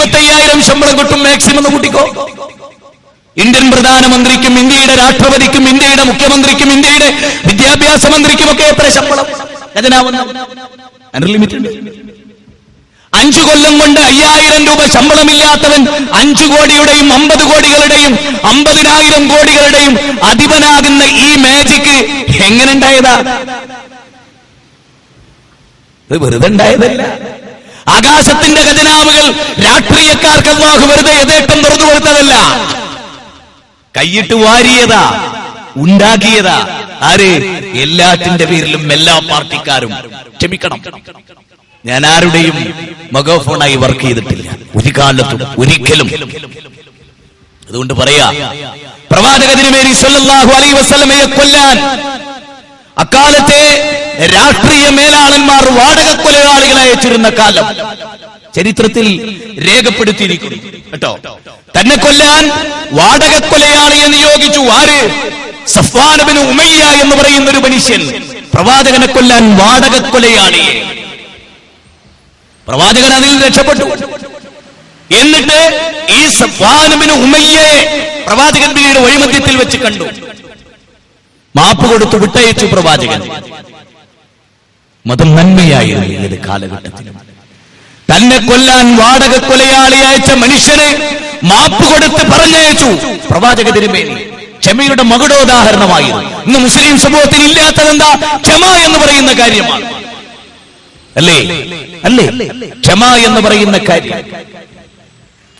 25,000 ശമ്പളം കിട്ടും മാക്സിമം എന്ന് കൂട്ടിക്കോ. ഇന്ത്യൻ പ്രധാനമന്ത്രിക്കും ഇന്ത്യയുടെ രാഷ്ട്രപതിക്കും ഇന്ത്യയുടെ മുഖ്യമന്ത്രിക്കും ഇന്ത്യയുടെ വിദ്യാഭ്യാസ മന്ത്രിക്കും ഒക്കെ എത്ര ശമ്പളം? ഖജനാവെന്ന് അൺലിമിറ്റഡ്. 5 കൊല്ലം കൊണ്ട് 5,000 രൂപ ശമ്പളമില്ലാത്തവൻ 5 കോടിയുടെയും 50 കോടികളുടെയും 50,000 കോടികളുടെയും അധിപനാകുന്ന ഈ മാജിക്ക് എങ്ങനെ ഉണ്ടായതാ? ഇത് വെറുതെ ഉണ്ടായതല്ല. ആകാശത്തിന്റെ ഖജനാവുകൾ രാഷ്ട്രീയക്കാർക്ക് അല്ലാഹു വെറുതെ യഥേഷ്ടം തുറന്നു കൊടുത്തതല്ല, കൈയിട്ട് വാരിയതാ, ഉണ്ടാക്കിയതാ. ആര്? എല്ലാറ്റിന്റെ പേരിലും എല്ലാ പാർട്ടിക്കാരും. ക്ഷമിക്കണം, ഞാൻ ആരുടെയും മൊഗോഫോണായി വർക്ക് ചെയ്തിട്ടില്ല ഒരു കാലത്തും ഒരിക്കലും. അതുകൊണ്ട് പറയാ, പ്രവാചക തിരുമേനി സ്വല്ലല്ലാഹു അലൈഹി വസല്ലമയെ കൊല്ലാൻ അക്കാലത്തെ രാഷ്ട്രീയ മേലാളന്മാർ വാടക കൊലയാളികളെ അയച്ചിരുന്ന കാലം ചരിത്രത്തിൽ രേഖപ്പെടുത്തിയിരിക്കുന്നു കേട്ടോ. തന്നെ കൊല്ലാൻ വാടക കൊലയാളിയെ നിയോഗിച്ചു. ആര്? സഫ്വാൻ ഇബ്നു ഉമയ്യ എന്ന് പറയുന്ന ഒരു മനുഷ്യൻ പ്രവാചകനെ കൊല്ലാൻ വാടക കൊലയാളിയെ. പ്രവാചകൻ അതിൽ രക്ഷപ്പെട്ടു. എന്നിട്ട് ഈ സഫ്വാൻ ഇബ്നു ഉമയ്യയെ പ്രവാചകൻ പിന്നീട് വഴിമധ്യത്തിൽ വെച്ച് കണ്ടു. മാപ്പ് കൊടുത്തു വിട്ടയച്ചു പ്രവാചകൻ. മതം നന്മയായിരുന്നു ഏത് കാലഘട്ടത്തിലും. തന്നെ കൊല്ലാൻ വാടക കൊലയാളി അയച്ച മനുഷ്യനെ മാപ്പ് കൊടുത്ത് പറഞ്ഞയച്ചു പ്രവാചക തിരുമേനി. ക്ഷമയുടെ മകുടോദാഹരണമായിരുന്നു. ഇന്ന് മുസ്ലിം സമൂഹത്തിൽ ഇല്ലാത്തതെന്താ? ക്ഷമ എന്ന് പറയുന്ന കാര്യമാണ്. അല്ലേ? അല്ലേ? ക്ഷമ എന്ന് പറയുന്ന കാര്യം.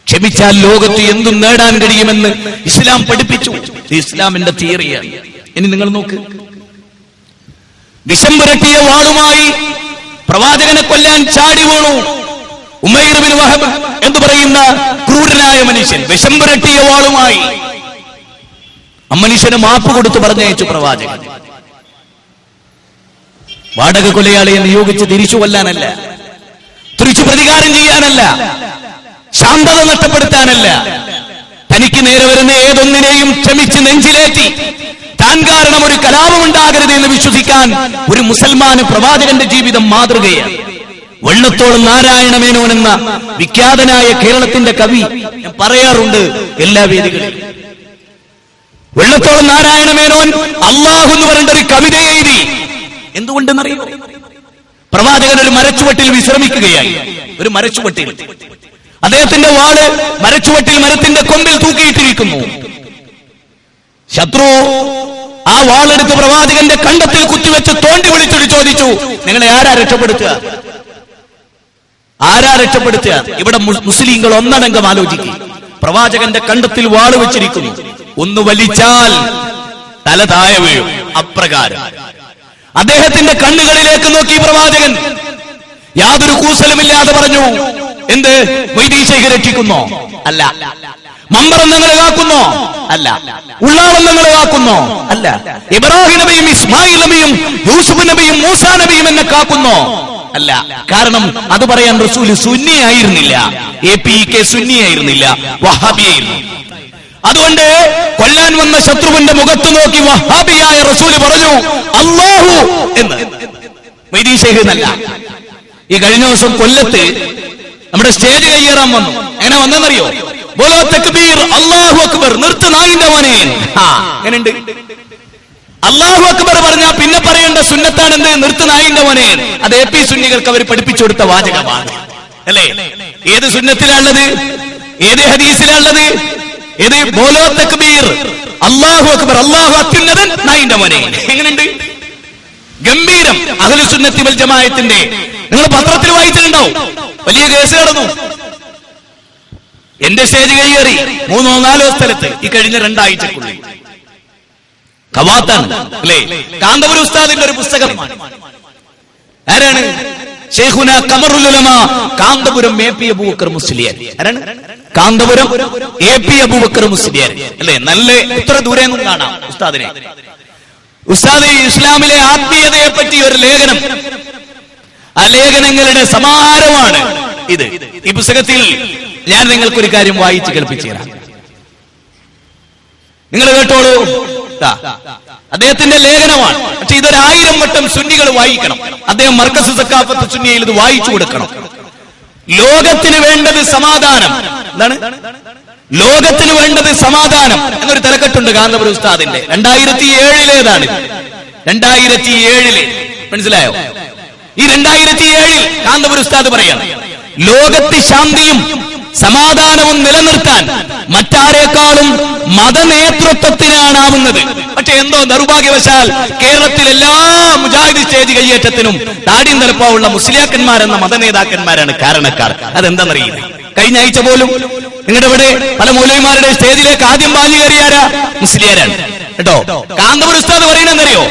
ക്ഷമിച്ചാൽ ലോകത്ത് എന്തും നേടാൻ കഴിയുമെന്ന് ഇസ്ലാം പഠിപ്പിച്ചു. ഇസ്ലാമിന്റെ തിയറിയാണ്. ഇനി നിങ്ങൾ നോക്ക്, വിഷം പുരട്ടിയ വാളുമായി പ്രവാചകനെ കൊല്ലാൻ ചാടി വീണു ഉമൈർ ബിൻ വഹബ് എന്ന് പറയുന്ന ക്രൂരനായ മനുഷ്യൻ. വിഷം പുരട്ടിയ വാളുമായി മനുഷ്യന് മാപ്പ് കൊടുത്ത് പറഞ്ഞയച്ചു പ്രവാചകൻ. വാടക കൊലയാളിയെ നിയോഗിച്ച് തിരിച്ചു കൊല്ലാനല്ല, തിരിച്ചു പ്രതികാരം ചെയ്യാനല്ല, ശാന്തത നഷ്ടപ്പെടുത്താനല്ല. തനിക്ക് നേരെ വരുന്ന ഏതൊന്നിനെയും ക്ഷമിച്ച് നെഞ്ചിലേറ്റി താൻ കാരണം ഒരു കലാപമുണ്ടാകരുത് എന്ന് വിശ്വസിക്കാൻ ഒരു മുസൽമാന് പ്രവാചകന്റെ ജീവിതം മാതൃകയാണ്. വെള്ളത്തോളം നാരായണ മേനോൻ എന്ന വിഖ്യാതനായ കേരളത്തിന്റെ കവി ഞാൻ പറയാറുണ്ട് എല്ലാ വേദികളിലും. വെള്ളത്തോളം നാരായണ മേനോൻ അല്ലാഹു എന്ന് പറഞ്ഞ ഒരു കവിത എഴുതി. എന്തുകൊണ്ടെന്നറിയോ? പ്രവാചകൻ ഒരു മരച്ചുവട്ടിൽ വിശ്രമിക്കുകയായി. ഒരു മരച്ചുവട്ടിൽ അദ്ദേഹത്തിന്റെ വാള് മരച്ചുവട്ടിൽ മരത്തിന്റെ കൊമ്പിൽ തൂക്കിയിട്ടിരിക്കുന്നു. ശത്രു ആ വാളെടുത്ത് പ്രവാചകന്റെ കണ്ടത്തിൽ കുത്തിവെച്ച് തോണ്ടി വിളിച്ചിട്ട് ചോദിച്ചു, നിങ്ങളെ ആരാ രക്ഷപ്പെടുത്തുക? ആരാ രക്ഷപ്പെടുത്തുക? ഇവിടെ മുസ്ലിങ്ങൾ ഒന്നടങ്കം ആലോചിക്കും. പ്രവാചകന്റെ കണ്ടത്തിൽ വാള് വെച്ചിരിക്കുന്നു. ഒന്ന് വലിച്ചാൽ തല താഴെ വീഴും. അപ്രകാരം അദ്ദേഹത്തിന്റെ കണ്ണുകളിലേക്ക് നോക്കി പ്രവാചകൻ യാതൊരു കൂസലുമില്ലാതെ പറഞ്ഞു, എന്ത്? വൈദീ ശൈഖ് രക്ഷിക്കുന്നോ? അല്ല. മമ്പറം നിങ്ങൾ കാക്കുന്നോ? അല്ല. ഉള്ളാളം നിങ്ങൾ കാക്കുന്നോ? അല്ല. ഇബ്രാഹിം നബിയും ഇസ്മായിൽ നബിയും യൂസുഫ് നബിയും മൂസാ നബിയും എന്നെ കാക്കുന്നോ? അല്ല. കാരണം അത് പറയാൻ റസൂല് സുന്നി ആയിരുന്നില്ല, APK സുന്നി ആയിരുന്നില്ല, വഹാബിയായിരുന്നു. അതുകൊണ്ട് കൊല്ലാൻ വന്ന ശത്രുവിന്റെ മുഖത്ത് നോക്കി വഹാബിയായ റസൂല് പറഞ്ഞു അല്ലാഹു എന്ന്. വൈദീ ശൈഖ് എന്നല്ല. ഈ കഴിഞ്ഞ ദിവസം കൊല്ലത്ത് നമ്മുടെ സ്റ്റേജ് കയ്യേറാൻ വന്നു. എങ്ങനെ വന്നെന്നറിയോ? ബോലോ തക്ബീർ, അല്ലാഹു അക്ബർ, നിർത്ത് നായിന്റെ മോനെ. എങ്ങനെയുണ്ട്? അല്ലാഹു അക്ബർ പറഞ്ഞാ പിന്നെ പറയേണ്ട സുന്നത്താണെന്ത്? നിർത്ത് നായിന്റെ മോനെ. അത് AP സുന്നികൾക്ക് അവർ പഠിപ്പിച്ചു കൊടുത്ത വാചകമാണ്, അല്ലേ? ഏത് സുന്നത്തിലാണുള്ളത്? ഏത് ഹദീസിലാണുള്ളത്? ഏത്? ബോലോ തക്ബീർ, അല്ലാഹു അക്ബർ, അല്ലാഹു അത്യുന്നതൻ, നായിന്റെ മോനെ. എങ്ങനെയുണ്ട്? ഗംഭീരം. അഹ്ലു സുന്നത്തി വൽ ജമാഅത്തിന്റെ നിങ്ങൾ പത്രത്തിൽ വായിച്ചിട്ടുണ്ടാവും. വലിയ കേസ് നടന്നു. എന്റെ സ്റ്റേജ് കയ്യേറി 3-4 സ്ഥലത്ത് ഈ കഴിഞ്ഞ 2 ആഴ്ചക്കുള്ളിൽ. കവാത്താണ്, അല്ലേ? കാന്തപുരം ഉസ്താദിന്റെ ഒരു പുസ്തകമാണ്. ആരാണ്? ശൈഖുന ഖമറുൽ ഉലമ കാന്തപുരം AP അബൂബക്കർ മുസ്ലിയാർ. ആരാണ്? കാന്തപുരം AP അബൂബക്കർ മുസ്ലിയാർ, അല്ലേ? നല്ല ഇത്ര ദൂരെ നിന്നും കാണാം ഉസ്താദിനെ. ഉസ്താദ് ഇസ്ലാമിലെ ആത്മീയതയെ പറ്റി ഒരു ലേഖനം, ആ ലേഖനങ്ങളുടെ സമാഹാരമാണ് ഇത്. ഈ പുസ്തകത്തിൽ ഞാൻ നിങ്ങൾക്കൊരു കാര്യം വായിച്ച് കേൾപ്പിച്ചു തരാം. നിങ്ങൾ കേട്ടോളൂ. അദ്ദേഹത്തിന്റെ ലേഖനമാണ്. പക്ഷെ ഇതൊരു 1000 വട്ടം സുന്നികൾ വായിക്കണം. അദ്ദേഹം മർക്കസ് സഖാഫത്ത് സുന്നിയിൽ ഇത് വായിച്ചു കൊടുക്കണം. ലോകത്തിന് വേണ്ടത് സമാധാനം. എന്താണ് ലോകത്തിന് വേണ്ടത്? സമാധാനം എന്നൊരു തലക്കെട്ടുണ്ട് കാന്തപുരം ഉസ്താദിന്റെ. 2007 2007 മനസ്സിലായോ? ഈ 2007 കാന്തപുരം ഉസ്താദ് പറയാണ്, ലോകത്ത് ശാന്തിയും സമാധാനവും നിലനിർത്താൻ മറ്റാരേക്കാളും മതനേതൃത്വത്തിനാണാവുന്നത്. പക്ഷെ എന്തോ നിർഭാഗ്യവശാൽ കേരളത്തിൽ എല്ലാ മുജാഹിദ് സ്റ്റേജ് കയ്യേറ്റത്തിനും താടിയും തലപ്പാവുള്ള മുസ്ലിയാക്കന്മാരെന്ന മതനേതാക്കന്മാരാണ് കാരണക്കാർ. അതെന്താണെന്നറിയില്ല. കഴിഞ്ഞ ആഴ്ച പോലും നിങ്ങളുടെ ഇവിടെ പല മൗലവിമാരുടെ സ്റ്റേജിലേക്ക് ആദ്യം പാഞ്ഞു കയറിയാരാ? മുസ്ലിയാരാണ് കേട്ടോ. കാന്തപുരം ഉസ്താദ് പറയുന്നറിയോ?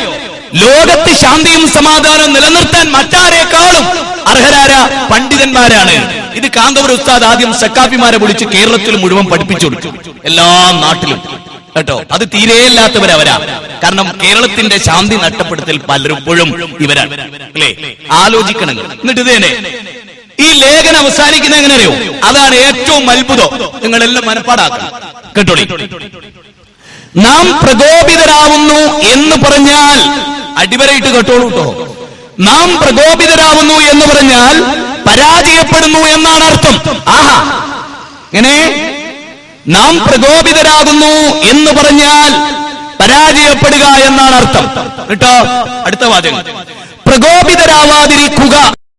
ലോകത്ത് ശാന്തിയും സമാധാനവും നിലനിർത്താൻ മറ്റാരേക്കാളും അർഹരാര പണ്ഡിതന്മാരാണ്. ഇത് കാന്തപുരം ഉസ്താദ് ആദ്യം സക്കാഫിമാരെ വിളിച്ച് കേരളത്തിൽ മുഴുവൻ പഠിപ്പിച്ചു കൊടുത്തു, എല്ലാ നാട്ടിലും കേട്ടോ. അത് തീരെയില്ലാത്തവരവരാ. കാരണം കേരളത്തിന്റെ ശാന്തി നഷ്ടപ്പെടുത്തൽ പലപ്പോഴും ഇവരാണ് അല്ലേ? ആലോചിക്കണം. എന്നിട്ട് ഇതേനെ ഈ ലേഖനം അവസാനിക്കുന്ന എങ്ങനെ അറിയോ? അതാണ് ഏറ്റവും അത്ഭുതം. നിങ്ങളെല്ലാം മനപ്പാടാക്കണം കേട്ടോളി. നാം പ്രകോപിതരാവുന്നു എന്ന് പറഞ്ഞാൽ, അടിവരയിട്ട് കേട്ടോളൂ കേട്ടോ, നാം പ്രകോപിതരാവുന്നു എന്ന് പറഞ്ഞാൽ പരാജയപ്പെടുന്നു എന്നാണ് അർത്ഥം. ആഹാ, എങ്ങനെ? നാം പ്രകോപിതരാകുന്നു എന്ന് പറഞ്ഞാൽ പരാജയപ്പെടുക എന്നാണ് അർത്ഥം കേട്ടോ. അടുത്ത വാചകം, പ്രകോപിതരാവാതിരിക്കുക